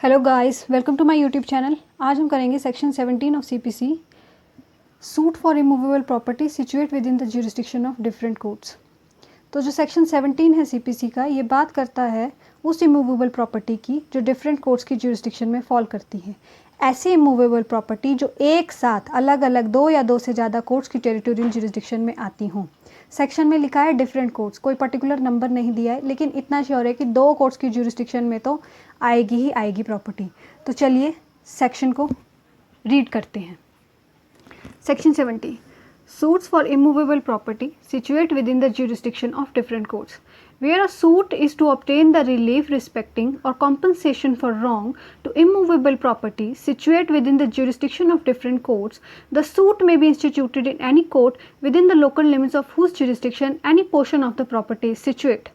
Hello guys, welcome to my YouTube channel. आज हम करेंगे section 17 of CPC, suit for immovable property situate within the jurisdiction of different courts. तो जो section 17 है CPC का, ये बात करता है उस इमूवेबल प्रॉपर्टी की जो डिफरेंट कोर्ट्स की ज्यूरिसडिक्शन में फॉल करती है। ऐसी इमूवेबल प्रॉपर्टी जो एक साथ अलग अलग दो या दो से ज़्यादा कोर्ट्स की टेरिटोरियल ज्यूरिसडिक्शन में आती हों। सेक्शन में लिखा है डिफरेंट कोर्ट्स, कोई पर्टिकुलर नंबर नहीं दिया है, लेकिन इतना श्योर है कि दो कोर्ट्स की ज्यूरिसडिक्शन में तो आएगी ही आएगी प्रॉपर्टी। तो चलिए सेक्शन को रीड करते हैं। Section 70, suits for immovable property situate within the jurisdiction of different courts. Where a suit is to obtain the relief respecting or compensation for wrong to immovable property situate within the jurisdiction of different courts, the suit may be instituted in any court within the local limits of whose jurisdiction any portion of the property is situate,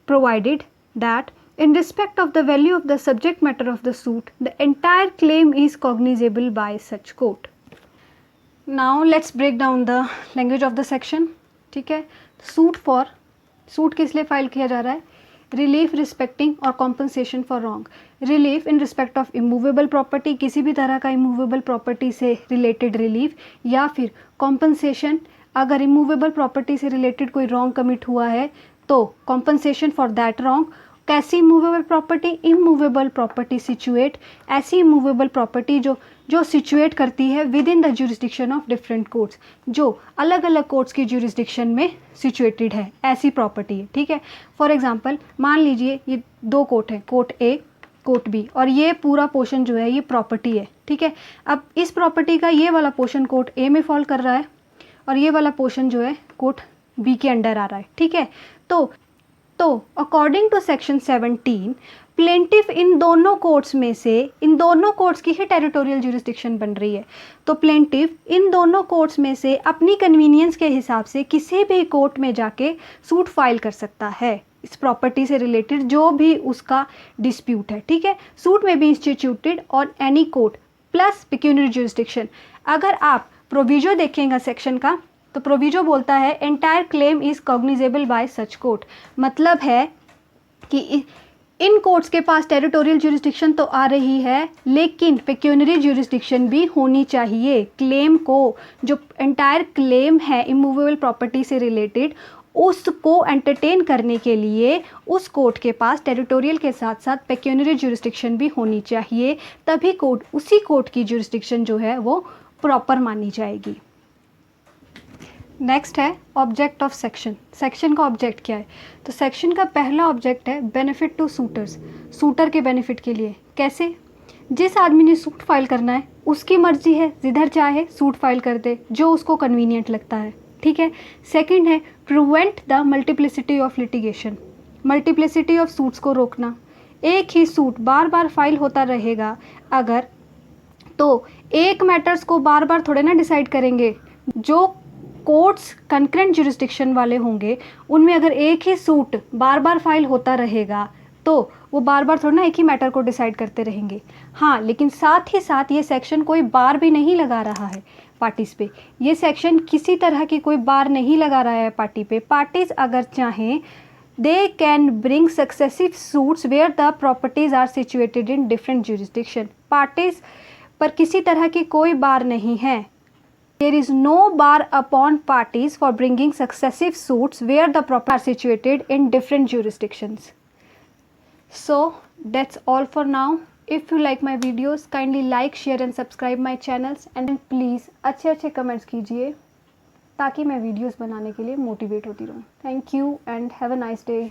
provided that in respect of the value of the subject matter of the suit, the entire claim is cognizable by such court. Now let's break down the language of the section. ठीक है, suit किस लिए file किया जा रहा है? Relief respecting और compensation for wrong. Relief in respect of immovable property, किसी भी तरह का इमूवेबल प्रॉपर्टी से रिलेटेड रिलीफ, या फिर कॉम्पनसेशन अगर इमूवेबल प्रॉपर्टी से रिलेटेड कोई रॉन्ग कमिट हुआ है तो कॉम्पनसेशन फॉर दैट रॉन्ग। कैसी immovable property? Immovable property situate, ऐसी इमूवेबल प्रॉपर्टी जो सिचुएट करती है with in the jurisdiction of different courts, जो अलग अलग कोर्ट्स की ज्यूरिसडिक्शन में सिचुएटेड है, ऐसी प्रॉपर्टी है। ठीक है, फॉर एग्जांपल मान लीजिए ये दो कोर्ट है, कोर्ट ए कोर्ट बी, और ये पूरा पोर्शन जो है ये प्रॉपर्टी है। ठीक है, अब इस प्रॉपर्टी का ये वाला पोर्शन कोर्ट ए में फॉल कर रहा है और ये वाला पोर्शन जो है कोर्ट बी के अंडर आ रहा है। ठीक है, तो according to section 17, plaintiff in दोनों कोर्ट्स में से, इन दोनों कोर्ट्स की ही टेरिटोरियल ज्यूरिसडिक्शन बन रही है, तो प्लेंटिफ इन दोनों कोर्ट्स में से अपनी कन्वीनियंस के हिसाब से किसी भी कोर्ट में जाके सूट फाइल कर सकता है इस प्रॉपर्टी से रिलेटेड जो भी उसका डिस्प्यूट है। ठीक है, सूट में be instituted on any court plus pecuniary jurisdiction. अगर आप प्रोविजो देखेंगे सेक्शन का, तो प्रोविजो बोलता है entire claim is cognizable bye such court. मतलब है कि इन कोर्ट्स के पास टेरिटोरियल ज्यूरिसडिक्शन तो आ रही है, लेकिन पेक्यूनियरी ज्यूरिसडिक्शन भी होनी चाहिए। क्लेम को, जो एंटायर क्लेम है इमूवेबल प्रॉपर्टी से रिलेटेड, उसको एंटरटेन करने के लिए उस कोर्ट के पास टेरिटोरियल के साथ साथ पेक्यूनियरी ज्यूरिसडिक्शन भी होनी चाहिए, तभी कोर्ट, उसी कोर्ट की ज्यूरिसडिक्शन जो है वो प्रॉपर मानी जाएगी। नेक्स्ट है ऑब्जेक्ट ऑफ सेक्शन। सेक्शन का ऑब्जेक्ट क्या है? तो सेक्शन का पहला ऑब्जेक्ट है बेनिफिट टू सूटर्स, सूटर के बेनिफिट के लिए। कैसे? जिस आदमी ने सूट फाइल करना है उसकी मर्जी है, जिधर चाहे सूट फाइल कर दे, जो उसको कन्वीनियंट लगता है। ठीक है, सेकंड है prevent the multiplicity of litigation, multiplicity of suits को रोकना। एक ही सूट बार बार फाइल होता रहेगा अगर, तो एक मैटर्स को बार बार थोड़े ना डिसाइड करेंगे। जो कोर्ट्स कंकरेंट ज्यूरिसडिक्शन वाले होंगे उनमें अगर एक ही सूट बार बार फाइल होता रहेगा तो वो बार बार थोड़ा ना एक ही मैटर को डिसाइड करते रहेंगे। हाँ, लेकिन साथ ही साथ ये सेक्शन कोई बार भी नहीं लगा रहा है पार्टीज़ पे। ये सेक्शन किसी तरह की कोई बार नहीं लगा रहा है पार्टी पे। पार्टीज़ अगर चाहें they can bring successive suits where the properties are situated in different jurisdiction. Parties पर किसी तरह की कोई बार नहीं है। There is no bar upon parties for bringing successive suits where the properties are situated in different jurisdictions. So that's all for now. If you like my videos, kindly like, share and subscribe my channels and please अच्छे comments कीजिए ताकि मैं videos बनाने के लिए motivate होती रहूँ. Thank you and have a nice day.